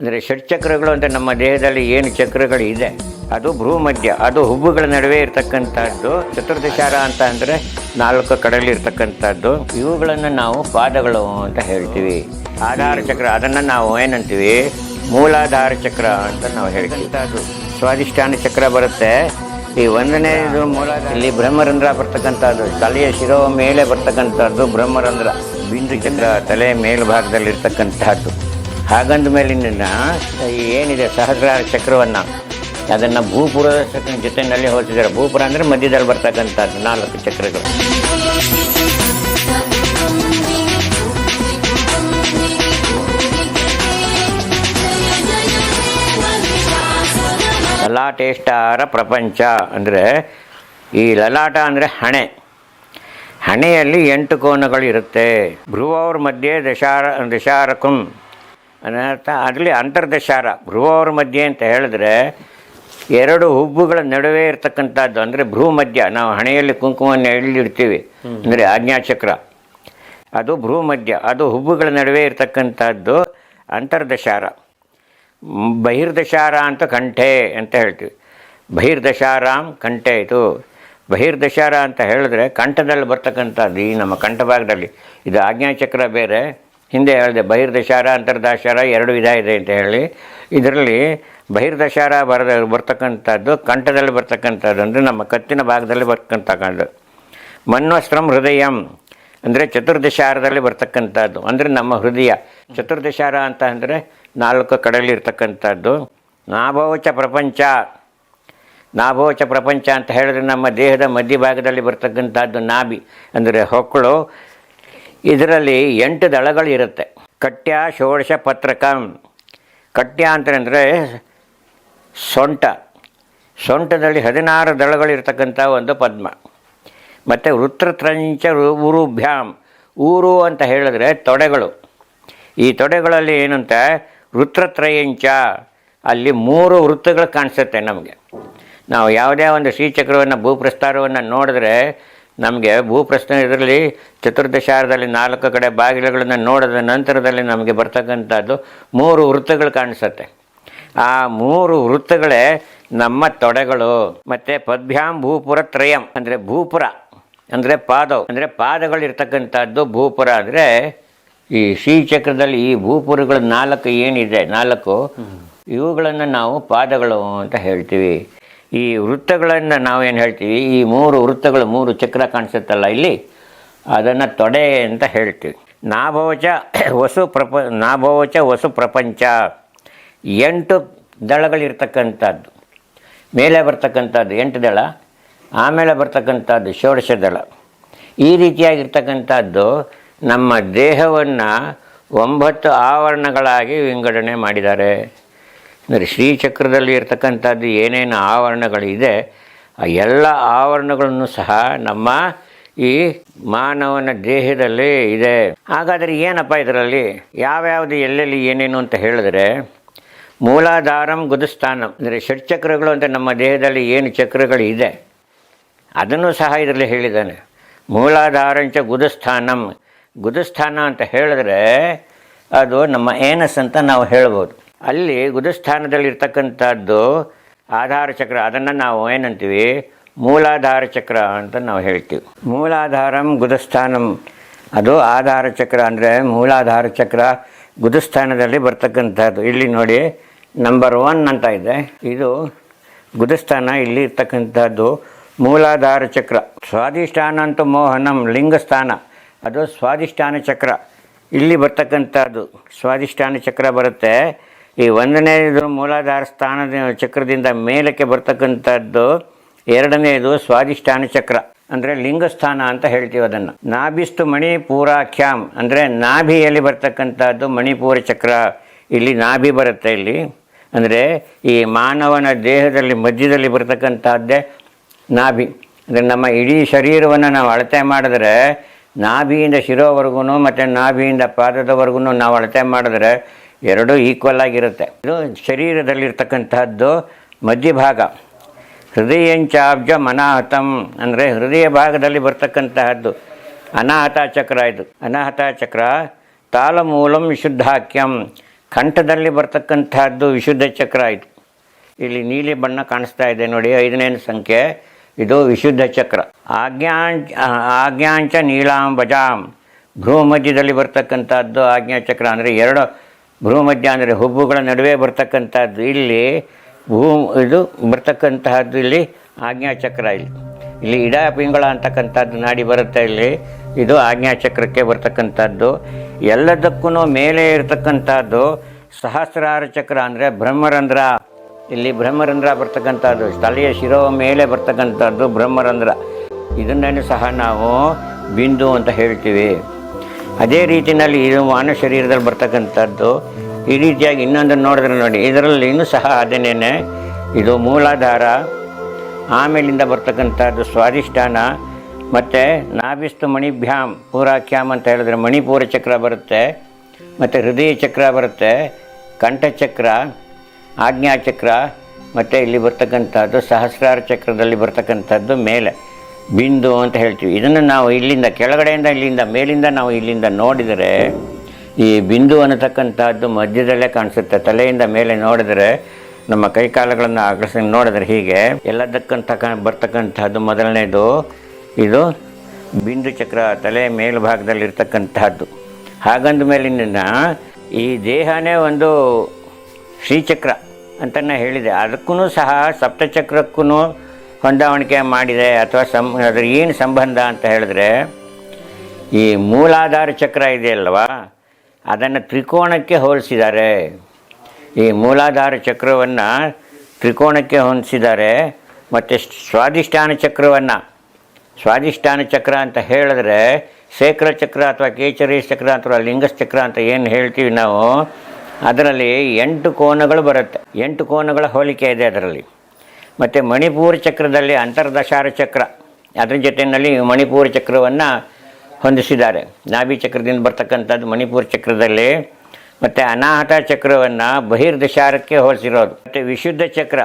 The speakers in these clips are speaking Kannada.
ಅಂದರೆ ಷಟ್ಚಕ್ರಗಳು ಅಂದರೆ ನಮ್ಮ ದೇಹದಲ್ಲಿ ಏನು ಚಕ್ರಗಳು ಇದೆ ಅದು ಭ್ರೂಮಧ್ಯ, ಅದು ಹುಬ್ಬುಗಳ ನಡುವೆ ಇರ್ತಕ್ಕಂಥದ್ದು. ಚತುರ್ದಶಾರ ಅಂತ ಅಂದರೆ 4 ಕಡೆಯಲ್ಲಿ ಇರ್ತಕ್ಕಂಥದ್ದು. ಇವುಗಳನ್ನು ನಾವು ಪಾದಗಳು ಅಂತ ಹೇಳ್ತೀವಿ. ಆಧಾರ ಚಕ್ರ ಅದನ್ನು ನಾವು ಏನಂತೀವಿ, ಮೂಲಾಧಾರ ಚಕ್ರ ಅಂತ ನಾವು ಹೇಳ್ತೀವಿ. ಅದು ಸ್ವಾಧಿಷ್ಠಾನ ಚಕ್ರ ಬರುತ್ತೆ. ಈ 1ನೇದು ಮೂಲಾಧಾರ, ಇಲ್ಲಿ ಬ್ರಹ್ಮರಂಧ್ರ ಬರ್ತಕ್ಕಂಥದ್ದು, ತಲೆಯ ಶಿರೋ ಮೇಲೆ ಬರ್ತಕ್ಕಂಥದ್ದು ಬ್ರಹ್ಮರಂಧ್ರ. ಬಿಂದು ಚಕ್ರ ತಲೆ ಮೇಲ್ಭಾಗದಲ್ಲಿರ್ತಕ್ಕಂಥದ್ದು. ಹಾಗಂದ ಮೇಲಿನ ಏನಿದೆ ಸಹಸ್ರಾರ ಚಕ್ರವನ್ನು ಅದನ್ನು ಭೂಪುರದ ಜೊತೆಯಲ್ಲಿ ಹೋಲಿಸಿದ್ದಾರೆ. ಭೂಪುರ ಅಂದರೆ ಮಧ್ಯದಲ್ಲಿ ಬರ್ತಕ್ಕಂಥದ್ದು 4 ಚಕ್ರಗಳು. ಲಲಾಟೇಷ್ಟಾರ ಪ್ರಪಂಚ ಅಂದರೆ ಈ ಲಲಾಟ ಅಂದರೆ ಹಣೆ. ಹಣೆಯಲ್ಲಿ 8 ಕೋನಗಳು ಇರುತ್ತೆ. ಭ್ರುವೋರ್ ಮಧ್ಯೆ ದಶಾರಕಂ ಅನ್ನರ್ಥ. ಅದರಲ್ಲಿ ಅಂತರ್ದಶಾರ. ಭ್ರುವೋರ್ ಮಧ್ಯೆ ಅಂತ ಹೇಳಿದ್ರೆ 2 ಹುಬ್ಬುಗಳ ನಡುವೆ ಇರ್ತಕ್ಕಂಥದ್ದು ಅಂದರೆ ಭ್ರೂಮಧ್ಯ. ನಾವು ಹಣೆಯಲ್ಲಿ ಕುಂಕುಮವನ್ನು ಇಡ್ತೀವಿ ಅಂದರೆ ಆಜ್ಞಾಚಕ್ರ, ಅದು ಭ್ರೂಮಧ್ಯ, ಅದು ಹುಬ್ಬುಗಳ ನಡುವೆ ಇರ್ತಕ್ಕಂಥದ್ದು ಅಂತರ್ದಶಾರ. ಬಹಿರ್ದಶಾರ ಅಂತ ಕಂಠೆ ಅಂತ ಹೇಳ್ತೀವಿ. ಬಹಿರ್ದಶಾರಾಮ್ ಕಂಠೆ. ಇದು ಬಹಿರ್ದಶಾರ ಅಂತ ಹೇಳಿದ್ರೆ ಕಂಠದಲ್ಲಿ ಬರ್ತಕ್ಕಂಥದ್ದು, ಈ ನಮ್ಮ ಕಂಠಭಾಗದಲ್ಲಿ. ಇದು ಆಜ್ಞಾಚಕ್ರ ಬೇರೆ, ಹಿಂದೆ ಹೇಳಿದೆ ಬಹಿರ್ದಶಾರ ಅಂತರ್ದಶಾರ 2 ವಿಧ ಇದೆ ಅಂತ ಹೇಳಿ. ಇದರಲ್ಲಿ ಬಹಿರ್ದಶಾರ ಬರ್ತಕ್ಕಂಥದ್ದು ಕಂಠದಲ್ಲಿ ಬರ್ತಕ್ಕಂಥದ್ದು ಅಂದರೆ ನಮ್ಮ ಕತ್ತಿನ ಭಾಗದಲ್ಲಿ ಬರ್ತಕ್ಕಂಥದ್ದು. ಮನ್ವಸ್ತ್ರಂ ಹೃದಯಂ ಅಂದರೆ ಚತುರ್ದಶಾರದಲ್ಲಿ ಬರ್ತಕ್ಕಂಥದ್ದು ಅಂದರೆ ನಮ್ಮ ಹೃದಯ. ಚತುರ್ದಶಾರ ಅಂತ ಅಂದರೆ 4 ಕಡೆಯಲ್ಲಿ ಇರ್ತಕ್ಕಂಥದ್ದು. ನಾಭೋಚ ಪ್ರಪಂಚ. ನಾಭೋಚ ಪ್ರಪಂಚ ಅಂತ ಹೇಳಿದ್ರೆ ನಮ್ಮ ದೇಹದ ಮಧ್ಯಭಾಗದಲ್ಲಿ ಬರ್ತಕ್ಕಂಥದ್ದು ನಾಭಿ ಅಂದರೆ ಹೊಕ್ಕಳು. ಇದರಲ್ಲಿ 8 ದಳಗಳಿರುತ್ತೆ. ಕಟ್ಯ ಷೋಡಶ ಪತ್ರಕಂ. ಕಟ್ಯ ಅಂತಂದರೆ ಸೊಂಟ. ಸೊಂಟದಲ್ಲಿ 16 ದಳಗಳಿರ್ತಕ್ಕಂಥ ಒಂದು ಪದ್ಮ. ಮತ್ತು ವೃತ್ರತ್ರಂಚ ಊರುಭ್ಯಾಮ್. ಊರು ಅಂತ ಹೇಳಿದ್ರೆ ತೊಡೆಗಳು. ಈ ತೊಡೆಗಳಲ್ಲಿ ಏನಂತ ವೃತ್ರತ್ರಯಂಚ, ಅಲ್ಲಿ 3 ವೃತ್ತಗಳು ಕಾಣಿಸುತ್ತೆ ನಮಗೆ. ನಾವು ಯಾವುದೇ ಒಂದು ಶ್ರೀಚಕ್ರವನ್ನು ಭೂಪ್ರಸ್ತಾರವನ್ನು ನೋಡಿದ್ರೆ ನಮಗೆ ಭೂಪ್ರಸ್ಥಾನ ಇದರಲ್ಲಿ ಚತುರ್ದಶಾರದಲ್ಲಿ 4 ಕಡೆ ಬಾಗಿಲುಗಳನ್ನು ನೋಡಿದ ನಂತರದಲ್ಲಿ ನಮಗೆ ಬರ್ತಕ್ಕಂಥದ್ದು 3 ವೃತ್ತಗಳು ಕಾಣಿಸುತ್ತೆ. ಆ 3 ವೃತ್ತಗಳೇ ನಮ್ಮ ತೊಡೆಗಳು. ಮತ್ತು ಪದ್ಭ್ಯಾಂ ಭೂಪುರ ತ್ರಯಂ ಅಂದರೆ ಭೂಪುರ ಅಂದರೆ ಪಾದವು ಅಂದರೆ ಪಾದಗಳಿರ್ತಕ್ಕಂಥದ್ದು. ಭೂಪುರ ಅಂದರೆ ಈ ಶ್ರೀಚಕ್ರದಲ್ಲಿ ಈ ಭೂಪುರಗಳು 4 ಏನಿದೆ 4 ಇವುಗಳನ್ನು ನಾವು ಪಾದಗಳು ಅಂತ ಹೇಳ್ತೀವಿ. ಈ ವೃತ್ತಗಳನ್ನು ನಾವೇನು ಹೇಳ್ತೀವಿ, ಈ 3 ವೃತ್ತಗಳು 3 ಚಕ್ರ ಕಾಣಿಸುತ್ತಲ್ಲ ಇಲ್ಲಿ, ಅದನ್ನು ತೊಡೆ ಅಂತ ಹೇಳ್ತೀವಿ. ನಾಭೋಚ ವಸು ಪ್ರಪಂಚ. 8 ದಳಗಳಿರ್ತಕ್ಕಂಥದ್ದು. ಮೇಲೆ ಬರ್ತಕ್ಕಂಥದ್ದು 8 ದಳ, ಆಮೇಲೆ ಬರ್ತಕ್ಕಂಥದ್ದು ಷೋಡಶ ದಳ. ಈ ರೀತಿಯಾಗಿರ್ತಕ್ಕಂಥದ್ದು ನಮ್ಮ ದೇಹವನ್ನು 9 ಆವರಣಗಳಾಗಿ ವಿಂಗಡಣೆ ಮಾಡಿದ್ದಾರೆ. ಅಂದರೆ ಶ್ರೀಚಕ್ರದಲ್ಲಿ ಇರ್ತಕ್ಕಂಥದ್ದು ಏನೇನು ಆವರಣಗಳಿದೆ ಆ ಎಲ್ಲ ಆವರಣಗಳನ್ನು ಸಹ ನಮ್ಮ ಈ ಮಾನವನ ದೇಹದಲ್ಲಿ ಇದೆ. ಹಾಗಾದರೆ ಏನಪ್ಪ ಇದರಲ್ಲಿ ಯಾವ್ಯಾವುದು ಎಲ್ಲೆಲ್ಲಿ ಏನೇನು ಅಂತ ಹೇಳಿದ್ರೆ, ಮೂಲಾಧಾರಂ ಗುದಸ್ಥಾನಂ ಅಂದರೆ ಷಟ್ಚಕ್ರಗಳು ಅಂತ ನಮ್ಮ ದೇಹದಲ್ಲಿ ಏನು ಚಕ್ರಗಳು ಇದೆ ಅದನ್ನು ಸಹ ಇದರಲ್ಲಿ ಹೇಳಿದ್ದಾನೆ. ಮೂಲಾಧಾರಂಚ ಗುದಸ್ಥಾನಂ. ಗುದಸ್ಥಾನ ಅಂತ ಹೇಳಿದ್ರೆ ಅದು ನಮ್ಮ ಏನಸ್ ಅಂತ ನಾವು ಹೇಳ್ಬೋದು. ಅಲ್ಲಿ ಗುದಸ್ಥಾನದಲ್ಲಿರ್ತಕ್ಕಂಥದ್ದು ಆಧಾರ ಚಕ್ರ, ಅದನ್ನು ನಾವು ಏನಂತೀವಿ, ಮೂಲಾಧಾರ ಚಕ್ರ ಅಂತ ನಾವು ಹೇಳ್ತೀವಿ. ಮೂಲಾಧಾರಂ ಗುದಸ್ಥಾನಂ ಅದು ಆಧಾರ ಚಕ್ರ ಅಂದರೆ ಮೂಲಾಧಾರ ಚಕ್ರ ಗುದಸ್ಥಾನದಲ್ಲಿ ಬರ್ತಕ್ಕಂಥದ್ದು. ಇಲ್ಲಿ ನೋಡಿ ನಂಬರ್ 1 ಅಂತ ಇದೆ, ಇದು ಗುದಸ್ಥಾನ. ಇಲ್ಲಿ ಇರ್ತಕ್ಕಂಥದ್ದು ಮೂಲಾಧಾರ ಚಕ್ರ. ಸ್ವಾಧಿಷ್ಠಾನ ಅಂತ ಮೋಹನಂ ಲಿಂಗಸ್ಥಾನ, ಅದು ಸ್ವಾಧಿಷ್ಠಾನ ಚಕ್ರ. ಇಲ್ಲಿ ಬರ್ತಕ್ಕಂಥದ್ದು ಸ್ವಾಧಿಷ್ಠಾನ ಚಕ್ರ ಬರುತ್ತೆ. ಈ 1ನೇದು ಮೂಲಾಧಾರ ಸ್ಥಾನದ ಚಕ್ರದಿಂದ ಮೇಲಕ್ಕೆ ಬರ್ತಕ್ಕಂಥದ್ದು. 2ನೇದು ಸ್ವಾಧಿಷ್ಠಾನ ಚಕ್ರ ಅಂದರೆ ಲಿಂಗಸ್ಥಾನ ಅಂತ ಹೇಳ್ತೀವಿ ಅದನ್ನು. ನಾಭಿಸ್ತು ಮಣಿಪೂರಾಖ್ಯಾಮ್ ಅಂದರೆ ನಾಭಿಯಲ್ಲಿ ಬರ್ತಕ್ಕಂಥದ್ದು ಮಣಿಪೂರ ಚಕ್ರ. ಇಲ್ಲಿ ನಾಭಿ ಬರುತ್ತೆ. ಇಲ್ಲಿ ಅಂದರೆ ಈ ಮಾನವನ ದೇಹದಲ್ಲಿ ಮಧ್ಯದಲ್ಲಿ ಬರ್ತಕ್ಕಂಥದ್ದೇ ನಾಭಿ. ಅಂದರೆ ನಮ್ಮ ಇಡೀ ಶರೀರವನ್ನು ನಾವು ಅಳತೆ ಮಾಡಿದ್ರೆ ನಾಭಿಯಿಂದ ಶಿರೋವರೆಗೂ ಮತ್ತು ನಾಭಿಯಿಂದ ಪಾದದವರೆಗೂ ನಾವು ಅಳತೆ ಮಾಡಿದ್ರೆ 2 ಈಕ್ವಲ್ ಆಗಿರುತ್ತೆ. ಇದು ಶರೀರದಲ್ಲಿರ್ತಕ್ಕಂಥದ್ದು ಮಧ್ಯಭಾಗ. ಹೃದಯಂಚಾಬ್ಜ ಅನಾಹತಂ ಅಂದರೆ ಹೃದಯ ಭಾಗದಲ್ಲಿ ಬರ್ತಕ್ಕಂತಹದ್ದು ಅನಾಹತ ಚಕ್ರ. ಇದು ಅನಾಹತ ಚಕ್ರ. ತಾಳಮೂಲಂ ವಿಶುದ್ಧಾಖ್ಯಂ ಕಂಠದಲ್ಲಿ ಬರ್ತಕ್ಕಂಥದ್ದು ವಿಶುದ್ಧ ಚಕ್ರ ಆಯಿತು. ಇಲ್ಲಿ ನೀಲಿ ಬಣ್ಣ ಕಾಣಿಸ್ತಾ ಇದೆ ನೋಡಿ, 5ನೇ ಸಂಖ್ಯೆ, ಇದು ವಿಶುದ್ಧ ಚಕ್ರ. ಆಜ್ಞಾಂಚ ನೀಲಾಂಬಜಾಂ, ಭ್ರೂ ಮಧ್ಯದಲ್ಲಿ ಬರ್ತಕ್ಕಂಥದ್ದು ಆಜ್ಞಾಚಕ್ರ. ಅಂದರೆ 2 ಭ್ರೂ ಮಧ್ಯ ಅಂದರೆ ಹುಬ್ಬುಗಳ ನಡುವೆ ಬರ್ತಕ್ಕಂಥದ್ದು ಇಲ್ಲಿ ಇದು ಬರ್ತಕ್ಕಂತಹದ್ದು ಇಲ್ಲಿ ಆಜ್ಞಾಚಕ್ರ. ಇಲ್ಲಿ ಇಡ ಪಿಂಗಳ ಅಂತಕ್ಕಂಥದ್ದು ನಾಡಿ ಬರುತ್ತೆ ಇಲ್ಲಿ, ಇದು ಆಜ್ಞಾಚಕ್ರಕ್ಕೆ ಬರ್ತಕ್ಕಂಥದ್ದು. ಎಲ್ಲದಕ್ಕೂ ಮೇಲೆ ಇರತಕ್ಕಂಥದ್ದು ಸಹಸ್ರಾರ ಚಕ್ರ ಅಂದರೆ ಬ್ರಹ್ಮರಂಧ್ರ. ಇಲ್ಲಿ ಬ್ರಹ್ಮರಂಧ್ರ ಬರ್ತಕ್ಕಂಥದ್ದು ತಲೆಯ ಶಿರೋ ಮೇಲೆ ಬರ್ತಕ್ಕಂಥದ್ದು ಬ್ರಹ್ಮರಂಧ್ರ. ಇದನ್ನೇ ಸಹ ನಾವು ಬಿಂದು ಅಂತ ಹೇಳ್ತೀವಿ. ಅದೇ ರೀತಿಯಲ್ಲಿ ಇದು ಮಾನವ ಶರೀರದಲ್ಲಿ ಬರ್ತಕ್ಕಂಥದ್ದು. ಈ ರೀತಿಯಾಗಿ ಇನ್ನೊಂದನ್ನು ನೋಡಿದ್ರೆ ನೋಡಿ, ಇದರಲ್ಲಿ ಇನ್ನೂ ಸಹ ಅದನ್ನೇ, ಇದು ಮೂಲಾಧಾರ, ಆಮೇಲಿಂದ ಬರ್ತಕ್ಕಂಥದ್ದು ಸ್ವಾಧಿಷ್ಠಾನ, ಮತ್ತು ನಾಭಿಸ್ತು ಮಣಿಭ್ಯಾಮ್ ಪೂರಾಖ್ಯಾಮ್ ಅಂತ ಹೇಳಿದ್ರೆ ಮಣಿಪೂರ ಚಕ್ರ ಬರುತ್ತೆ, ಮತ್ತು ಹೃದಯ ಚಕ್ರ ಬರುತ್ತೆ, ಕಂಠಚಕ್ರ, ಆಜ್ಞಾಚಕ್ರ, ಮತ್ತು ಇಲ್ಲಿ ಬರ್ತಕ್ಕಂಥದ್ದು ಸಹಸ್ರಾರ ಚಕ್ರದಲ್ಲಿ ಬರ್ತಕ್ಕಂಥದ್ದು ಮೇಲೆ ಬಿಂದು ಅಂತ ಹೇಳ್ತೀವಿ. ಇದನ್ನು ನಾವು ಇಲ್ಲಿಂದ ಕೆಳಗಡೆಯಿಂದ ಇಲ್ಲಿಂದ ಮೇಲಿಂದ ನಾವು ಇಲ್ಲಿಂದ ನೋಡಿದರೆ ಈ ಬಿಂದು ಅನ್ನತಕ್ಕಂಥದ್ದು ಮಧ್ಯದಲ್ಲೇ ಕಾಣಿಸುತ್ತೆ. ತಲೆಯಿಂದ ಮೇಲೆ ನೋಡಿದರೆ ನಮ್ಮ ಕೈಕಾಲುಗಳನ್ನು ಅಗಲಿಸಿ ನೋಡಿದ್ರೆ ಹೀಗೆ ಎಲ್ಲದಕ್ಕಂತ ಬರ್ತಕ್ಕಂಥದ್ದು ಮೊದಲನೇದು ಇದು ಬಿಂದು ಚಕ್ರ, ತಲೆ ಮೇಲ್ಭಾಗದಲ್ಲಿರ್ತಕ್ಕಂಥದ್ದು. ಹಾಗಂದ ಮೇಲಿನ ಈ ದೇಹನೇ ಒಂದು ಶ್ರೀಚಕ್ರ ಅಂತಲೇ ಹೇಳಿದೆ. ಅದಕ್ಕೂ ಸಹ ಸಪ್ತಚಕ್ರಕ್ಕೂ ಹೊಂದಾವಣಿಕೆ ಮಾಡಿದೆ. ಅಥವಾ ಅದ್ರ ಏನು ಸಂಬಂಧ ಅಂತ ಹೇಳಿದ್ರೆ, ಈ ಮೂಲಾಧಾರ ಚಕ್ರ ಇದೆಯಲ್ವಾ, ಅದನ್ನು ತ್ರಿಕೋಣಕ್ಕೆ ಹೋಲಿಸಿದ್ದಾರೆ. ಈ ಮೂಲಾಧಾರ ಚಕ್ರವನ್ನು ತ್ರಿಕೋಣಕ್ಕೆ ಹೊಂದಿಸಿದ್ದಾರೆ. ಮತ್ತು ಸ್ವಾಧಿಷ್ಠಾನ ಚಕ್ರ ಅಂತ ಹೇಳಿದ್ರೆ ಶೇಖರ ಚಕ್ರ ಅಥವಾ ಕೇಚರಿ ಚಕ್ರ ಅಥವಾ ಲಿಂಗಸ್ ಚಕ್ರ ಅಂತ ಏನು ಹೇಳ್ತೀವಿ ನಾವು, ಅದರಲ್ಲಿ 8 ಕೋನಗಳು ಬರುತ್ತೆ. 8 ಕೋನಗಳ ಹೋಲಿಕೆ ಇದೆ ಅದರಲ್ಲಿ. ಮತ್ತು ಮಣಿಪೂರ ಚಕ್ರದಲ್ಲಿ ಅಂತರ್ದಶಾರ ಚಕ್ರ, ಅದರ ಜೊತೆಯಲ್ಲಿ ಮಣಿಪೂರ ಚಕ್ರವನ್ನು ಹೊಂದಿಸಿದ್ದಾರೆ. ನಾಭಿ ಚಕ್ರದಿಂದ ಬರ್ತಕ್ಕಂಥದ್ದು ಮಣಿಪೂರ ಚಕ್ರದಲ್ಲಿ. ಮತ್ತು ಅನಾಹತ ಚಕ್ರವನ್ನು ಬಹಿರ್ದಶಾರಕ್ಕೆ ಹೋಲಿಸಿರೋದು. ಮತ್ತು ವಿಶುದ್ಧ ಚಕ್ರ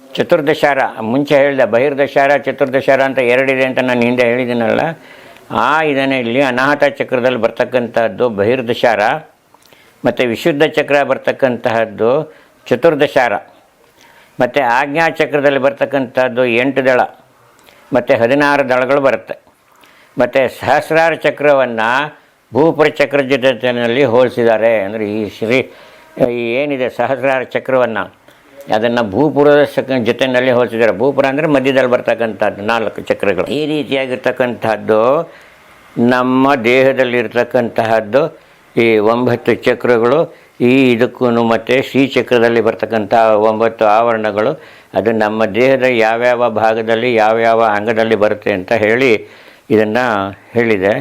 ಚತುರ್ದಶಾರ, ಮುಂಚೆ ಹೇಳಿದೆ ಬಹಿರ್ದಶಾರ ಚತುರ್ದಶಾರ ಅಂತ 2 ಇದೆ ಅಂತ ನಾನು ಹಿಂದೆ ಹೇಳಿದ್ದೀನಲ್ಲ, ಇದನ್ನು ಇಲ್ಲಿ ಅನಾಹತ ಚಕ್ರದಲ್ಲಿ ಬರ್ತಕ್ಕಂಥದ್ದು ಬಹಿರ್ದಶಾರ, ಮತ್ತು ವಿಶುದ್ಧ ಚಕ್ರ ಬರ್ತಕ್ಕಂತಹದ್ದು ಚತುರ್ದಶಾರ. ಮತ್ತು ಆಜ್ಞಾಚಕ್ರದಲ್ಲಿ ಬರ್ತಕ್ಕಂಥದ್ದು 8 ದಳ ಮತ್ತು 16 ದಳಗಳು ಬರುತ್ತೆ. ಮತ್ತು ಸಹಸ್ರಾರ ಚಕ್ರವನ್ನು ಭೂಪುರ ಚಕ್ರ ಜೊತೆಯಲ್ಲಿ ಹೋಲಿಸಿದ್ದಾರೆ. ಅಂದರೆ ಈ ಏನಿದೆ ಸಹಸ್ರಾರ ಚಕ್ರವನ್ನು ಅದನ್ನು ಭೂಪುರದ ಜೊತೆಯಲ್ಲಿ ಹೋಲಿಸಿದ್ದಾರೆ. ಭೂಪುರ ಅಂದರೆ ಮಧ್ಯದಲ್ಲಿ ಬರ್ತಕ್ಕಂಥದ್ದು 4 ಚಕ್ರಗಳು. ಈ ರೀತಿಯಾಗಿರ್ತಕ್ಕಂಥದ್ದು ನಮ್ಮ ದೇಹದಲ್ಲಿರ್ತಕ್ಕಂತಹದ್ದು ಈ 9 ಚಕ್ರಗಳು. ಇದಕ್ಕೂ ಮತ್ತು ಶ್ರೀಚಕ್ರದಲ್ಲಿ ಬರ್ತಕ್ಕಂಥ 9 ಆವರಣಗಳು, ಅದು ನಮ್ಮ ದೇಹದ ಯಾವ್ಯಾವ ಭಾಗದಲ್ಲಿ ಯಾವ್ಯಾವ ಅಂಗದಲ್ಲಿ ಬರುತ್ತೆ ಅಂತ ಹೇಳಿ ಇದನ್ನು ಹೇಳಿದೆ.